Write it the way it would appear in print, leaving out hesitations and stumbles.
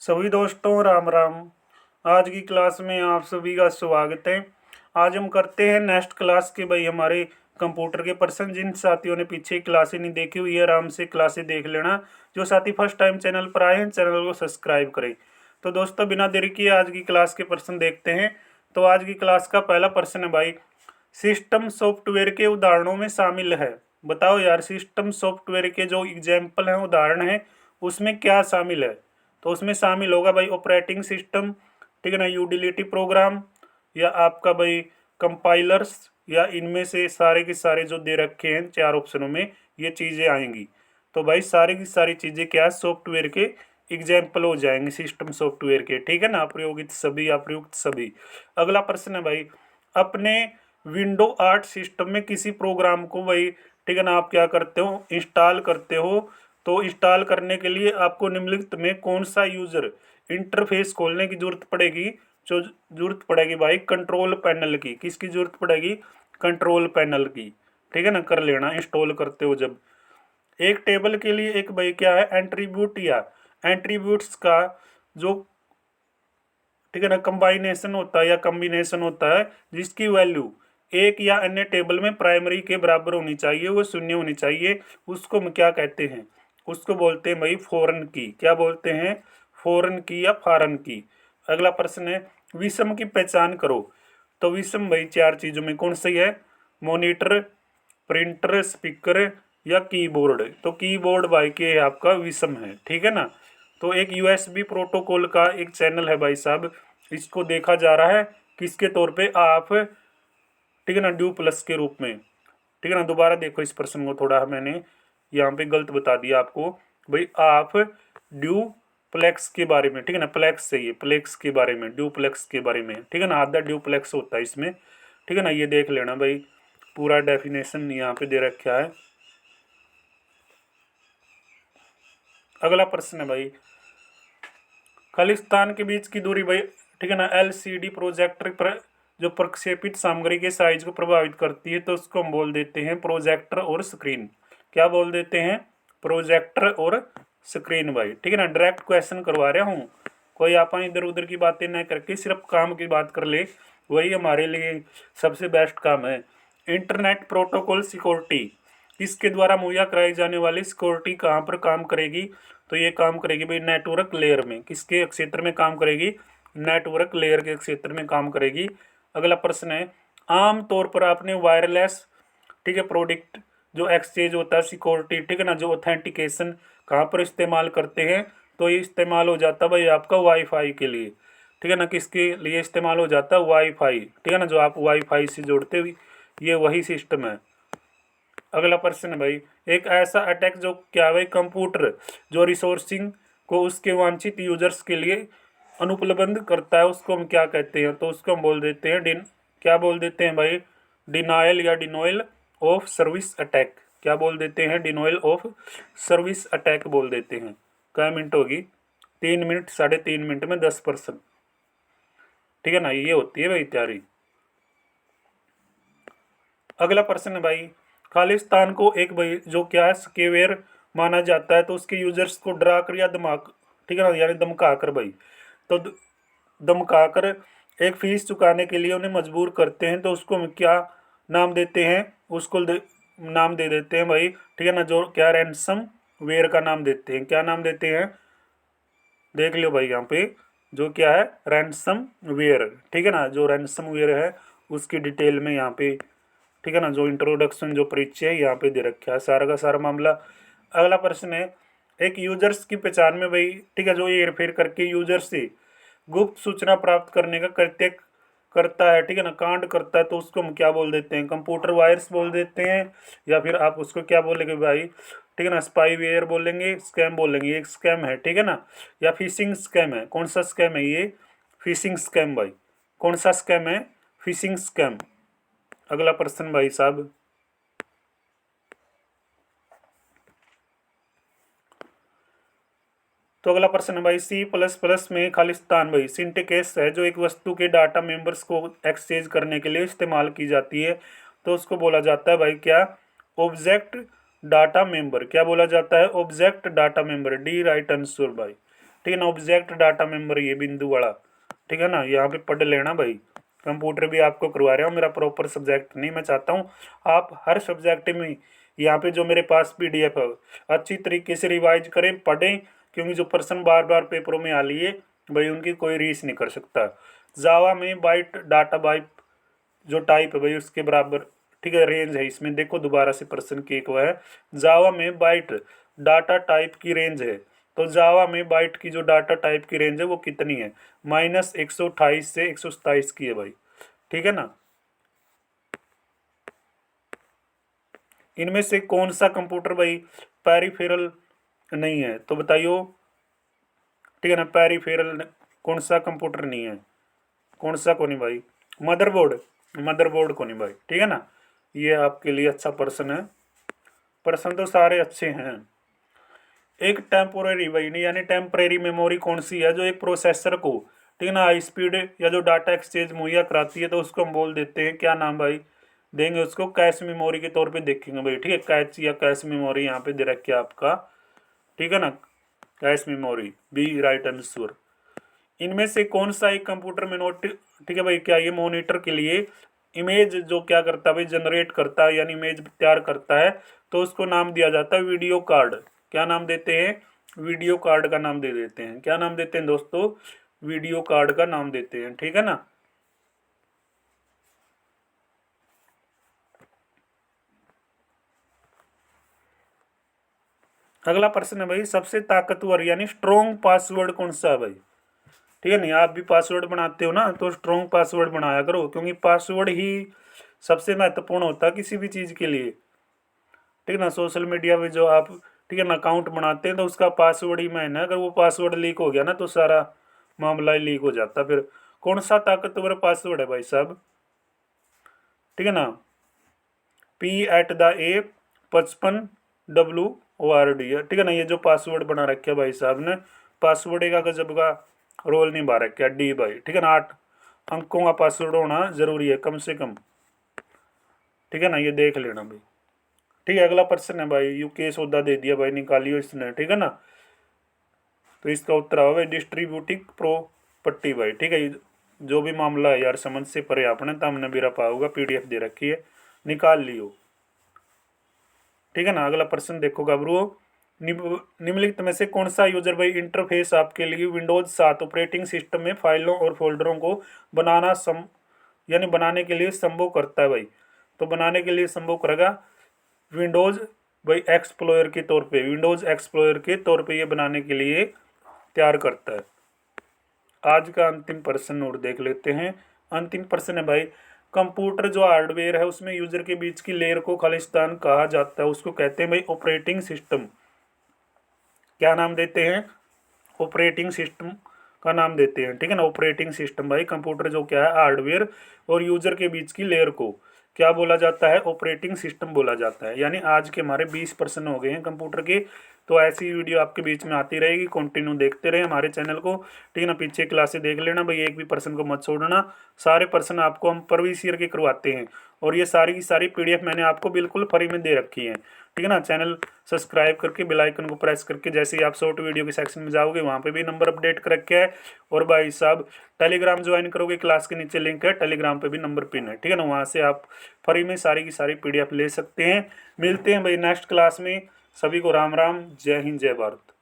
सभी दोस्तों राम राम। आज की क्लास में आप सभी का स्वागत है। आज हम करते हैं नेक्स्ट क्लास के भाई हमारे कंप्यूटर के पर्सन। जिन साथियों ने पीछे क्लासें नहीं देखी हुई है आराम से क्लासें देख लेना। जो साथी फर्स्ट टाइम चैनल पर आए हैं चैनल को सब्सक्राइब करें। तो दोस्तों बिना देरी किए आज की क्लास के पर्सन देखते हैं। तो आज की क्लास का पहला पर्सन है भाई, सिस्टम सॉफ्टवेयर के उदाहरणों में शामिल है। बताओ यार, सिस्टम सॉफ्टवेयर के जो एग्जाम्पल हैं उदाहरण हैं उसमें क्या शामिल है। तो उसमें शामिल होगा भाई ऑपरेटिंग सिस्टम, ठीक है ना, यूटिलिटी प्रोग्राम, या आपका भाई कंपाइलर्स, या इनमें से सारे के सारे जो दे रखे हैं चार ऑप्शनों में ये चीज़ें आएंगी। तो भाई सारी की सारी चीज़ें क्या सॉफ्टवेयर के एग्जाम्पल हो जाएंगे सिस्टम सॉफ्टवेयर के, ठीक है ना, अप्रयोगित सभी अप्रयुक्त सभी। अगला प्रश्न है भाई, अपने विंडो 8 सिस्टम में किसी प्रोग्राम को भाई, ठीक है ना, आप क्या करते हो, इंस्टॉल करते हो। तो इंस्टॉल करने के लिए आपको निम्नलिखित में कौन सा यूज़र इंटरफेस खोलने की जरूरत पड़ेगी। जो जरूरत पड़ेगी भाई कंट्रोल पैनल की। किसकी जरूरत पड़ेगी? कंट्रोल पैनल की, ठीक है ना, कर लेना इंस्टॉल करते हो जब। एक टेबल के लिए एक भाई क्या है, एंट्रीब्यूट या एंट्रीब्यूट्स का जो, ठीक है ना, कंबाइनेशन होता है या कम्बिनेशन होता है जिसकी वैल्यू एक या अन्य टेबल में प्राइमरी के बराबर होनी चाहिए, वो शून्य होनी चाहिए, उसको हम क्या कहते हैं? उसको बोलते हैं भाई फॉरेन की। क्या बोलते हैं? फॉरेन की या फॉरेन की। अगला प्रश्न है, विषम की पहचान करो। तो विषम भाई चार चीज़ों में कौन सी है? मॉनिटर, प्रिंटर, स्पीकर या कीबोर्ड। तो कीबोर्ड भाई के आपका विषम है, ठीक है ना। तो एक यूएसबी प्रोटोकॉल का एक चैनल है भाई साहब, इसको देखा जा रहा है किसके तौर पे? आप, ठीक है ना, ड्यू प्लस के रूप में, ठीक है ना। दोबारा देखो इस प्रश्न को, थोड़ा मैंने यहाँ पे गलत बता दिया आपको। भाई आप ड्यू प्लेक्स के बारे में, ठीक है ना, प्लेक्स से, ये प्लेक्स के बारे में, ड्यू प्लेक्स के बारे में, ठीक है ना, आधा ड्यू प्लेक्स होता है इसमें, ठीक है ना। ये देख लेना भाई, पूरा डेफिनेशन यहाँ पे दे रखा है। अगला प्रश्न है भाई, खालिस्तान के बीच की दूरी भाई, ठीक है ना, एलसीडी प्रोजेक्टर पर जो प्रक्षेपित सामग्री के साइज को प्रभावित करती है तो उसको हम बोल देते हैं प्रोजेक्टर और स्क्रीन। क्या बोल देते हैं? प्रोजेक्टर और स्क्रीन भाई, ठीक है ना। डायरेक्ट क्वेश्चन करवा रहा हूँ, कोई आप इधर उधर की बातें न करके सिर्फ काम की बात कर ले, वही हमारे लिए सबसे बेस्ट काम है। इंटरनेट प्रोटोकॉल सिक्योरिटी इसके द्वारा मुहैया कराई जाने वाली सिक्योरिटी कहाँ पर काम करेगी? तो ये काम करेगी भाई नेटवर्क लेयर में। किसके क्षेत्र में काम करेगी? नेटवर्क लेयर के क्षेत्र में काम करेगी। अगला प्रश्न है, आम तौर पर आपने वायरलेस, ठीक है, प्रोडक्ट जो एक्सचेंज होता है सिक्योरिटी, ठीक है ना, जो ऑथेंटिकेशन कहाँ पर इस्तेमाल करते हैं? तो ये इस्तेमाल हो जाता है भाई आपका वाईफाई के लिए, ठीक है ना। किसके लिए इस्तेमाल हो जाता है? वाईफाई, ठीक है ना, जो आप वाईफाई से जोड़ते हुए, ये वही सिस्टम है। अगला प्रश्न है भाई, एक ऐसा अटैक जो क्या है भाई, कंप्यूटर जो रिसोर्सिंग को उसके वांछित यूजर्स के लिए अनुपलब्ध करता है उसको हम क्या कहते हैं? तो उसको हम बोल देते हैं क्या बोल देते हैं भाई? डिनायल या डिनोयल ऑफ सर्विस अटैक। क्या बोल देते हैं? डिनोयल ऑफ सर्विस अटैक बोल देते हैं। क्या मिनट होगी? 3 मिनट, 3.5 मिनट में 10%, ठीक है ना। ये होती है भाई तैयारी। अगला प्रश्न है भाई, खालिस्तान को एक भाई जो क्या है स्केवेयर माना जाता है तो उसके यूजर्स को डरा कर या धमक, ठीक है ना, यानी धमका कर भाई, तो धमका कर एक फीस चुकाने के लिए उन्हें मजबूर करते हैं तो उसको हम क्या नाम देते हैं? उसको नाम दे देते हैं भाई, ठीक है ना, जो क्या रैंसम वेयर का नाम देते हैं। क्या नाम देते हैं? देख लो भाई यहाँ पे, जो क्या है रैंसम वेयर, ठीक है ना, जो रैंसम वेयर है उसकी डिटेल में यहाँ पे, ठीक है ना, जो इंट्रोडक्शन जो परिचय है यहाँ पे दे रखा है सारा का सारा मामला। अगला प्रश्न है, एक यूजर्स की पहचान में भाई, ठीक है, जो ये हेरफेर करके यूजर से गुप्त सूचना प्राप्त करने का कृत्य करता है, ठीक है ना, कांड करता है तो उसको हम क्या बोल देते हैं? कंप्यूटर वायरस बोल देते हैं, या फिर आप उसको क्या बोलेंगे भाई, ठीक है ना, स्पाईवेयर बोलेंगे, स्कैम बोलेंगे। एक स्कैम है, ठीक है ना, या फिशिंग स्कैम है। कौन सा स्कैम है ये? फिशिंग स्कैम भाई। कौन सा स्कैम है? Fishing scam. अगला प्रश्न भाई साहब, तो अगला प्रश्न है भाई, C++ में खालिस्तान भाई सिंटेक्स है जो एक वस्तु के डाटा मेंबर्स को एक्सचेंज करने के लिए इस्तेमाल की जाती है तो उसको बोला जाता है भाई क्या? Object data member. क्या बोला जाता है? Object data member. D right answer भाई, ठीक है ना। ऑब्जेक्ट डाटा मेंबर ये बिंदु वाला, ठीक है ना, यहाँ पे पढ़ लेना भाई। कंप्यूटर भी आपको करवा रहा हूँ, मेरा प्रॉपर सब्जेक्ट नहीं। मैं चाहता हूँ आप हर सब्जेक्ट में यहाँ पे जो मेरे पास PDF है अच्छी तरीके से रिवाइज करें, पढ़ें, क्योंकि जो प्रश्न बार बार पेपरों में आ लिए भाई उनकी कोई रीस नहीं कर सकता। जावा में बाइट डाटा बाइट जो टाइप है भाई उसके बराबर, ठीक है, रेंज है इसमें। देखो दोबारा से प्रश्न की एक है, जावा में बाइट डाटा टाइप की रेंज है, तो जावा में बाइट की जो डाटा टाइप की रेंज है वो कितनी है? -128 से 127 की है भाई, ठीक है ना। इनमें से कौन सा कंप्यूटर भाई पेरिफेरल नहीं है? तो बताइयो, ठीक है ना। पेरिफेरल कौन सा कंप्यूटर नहीं है? कौन सा को नहीं भाई? मदरबोर्ड, मदरबोर्ड को नहीं भाई, ठीक है ना। ये आपके लिए अच्छा प्रश्न है। प्रश्न तो सारे अच्छे हैं। एक टेम्पोररी भाई नहीं, यानी टेम्परेरी मेमोरी कौन सी है जो एक प्रोसेसर को, ठीक है ना, हाई स्पीड या जो डाटा एक्सचेंज मुहैया कराती है, तो उसको हम बोल देते हैं क्या नाम भाई देंगे उसको? कैश मेमोरी के तौर पे देखेंगे भाई, ठीक है। कैच या कैश मेमोरी यहाँ पे दे रखी है आपका, ठीक है ना। Cache memory B right answer. इनमें से कौन सा एक कंप्यूटर में नोट, ठीक है भाई, क्या ये मॉनिटर के लिए इमेज जो क्या करता है भाई, जनरेट करता है, यानी इमेज तैयार करता है, तो उसको नाम दिया जाता है वीडियो कार्ड। क्या नाम देते हैं? वीडियो कार्ड का नाम दे देते हैं। क्या नाम देते हैं दोस्तों? वीडियो कार्ड का नाम देते हैं, ठीक है ना। अगला प्रश्न है भाई, सबसे ताकतवर यानी स्ट्रॉन्ग पासवर्ड कौन सा है भाई? ठीक है नहीं, आप भी पासवर्ड बनाते हो ना, तो स्ट्रॉन्ग पासवर्ड बनाया करो, क्योंकि पासवर्ड ही सबसे महत्वपूर्ण होता है किसी भी चीज़ के लिए, ठीक है ना। सोशल मीडिया पे जो आप, ठीक है ना, अकाउंट बनाते हैं तो उसका पासवर्ड ही मैन है। अगर वो पासवर्ड लीक हो गया ना तो सारा मामला ही लीक हो जाता। फिर कौन सा ताकतवर पासवर्ड है भाई साहब? ठीक है ना, P@A55WORD है, ठीक है ना। ये जो पासवर्ड बना रखे है भाई साहब ने, पासवर्ड का गजब का रोल नहीं बा रखा डी भाई, ठीक है ना। 8 अंकों का पासवर्ड होना जरूरी है कम से कम, ठीक है ना। ये देख लेना भाई, ठीक है। अगला प्रश्न है भाई, यूके सौदा दे दिया भाई, निकालियो इसने, ठीक है ना। तो इसका उत्तर होगा भाई डिस्ट्रीब्यूटिव प्रॉपर्टी भाई, ठीक है। जो भी मामला है यार समझ से परे आपने, तो हमने भी रपा होगा, PDF दे रखी है, निकाल लियो, ठीक है ना। अगला प्रश्न देखो गबरू, निम्नलिखित में से कौन सा यूजर भाई इंटरफेस आपके लिए विंडोज 7 ऑपरेटिंग सिस्टम में फाइलों और फोल्डरों को बनाना यानी बनाने के लिए संभव करता है भाई? तो बनाने के लिए संभव करेगा विंडोज भाई एक्सप्लोरर के तौर पे, विंडोज एक्सप्लोरर के तौर पे ये बनाने के लिए तैयार करता है। आज का अंतिम प्रश्न और देख लेते हैं। अंतिम प्रश्न है भाई, कंप्यूटर जो हार्डवेयर है उसमें यूजर के बीच की लेयर को खालिस्तान कहा जाता है, उसको कहते हैं भाई ऑपरेटिंग सिस्टम। क्या नाम देते हैं? ऑपरेटिंग सिस्टम का नाम देते हैं, ठीक है ना। ऑपरेटिंग सिस्टम भाई, कंप्यूटर जो क्या है हार्डवेयर और यूजर के बीच की लेयर को क्या बोला जाता है? ऑपरेटिंग सिस्टम बोला जाता है। यानी आज के हमारे 20 प्रश्न हो गए हैं कंप्यूटर के। तो ऐसी वीडियो आपके बीच में आती रहेगी, कंटिन्यू देखते रहे हमारे चैनल को, ठीक है ना। पीछे क्लासें देख लेना भाई, एक भी प्रश्न को मत छोड़ना। सारे प्रश्न आपको हम प्रीवियस ईयर के करवाते हैं, और ये सारी की सारी PDF मैंने आपको बिल्कुल फ्री में दे रखी है, ठीक है ना। चैनल सब्सक्राइब करके बेल आइकन को प्रेस करके जैसे ही आप शॉर्ट वीडियो के सेक्शन में जाओगे वहाँ पे भी नंबर अपडेट कर रखे है। और भाई साहब टेलीग्राम ज्वाइन करोगे, क्लास के नीचे लिंक है, टेलीग्राम पे भी नंबर पिन है, ठीक है ना। वहाँ से आप फ्री में सारी की सारी PDF ले सकते हैं। मिलते हैं भाई नेक्स्ट क्लास में। सभी को राम राम, जय हिंद, जय भारत।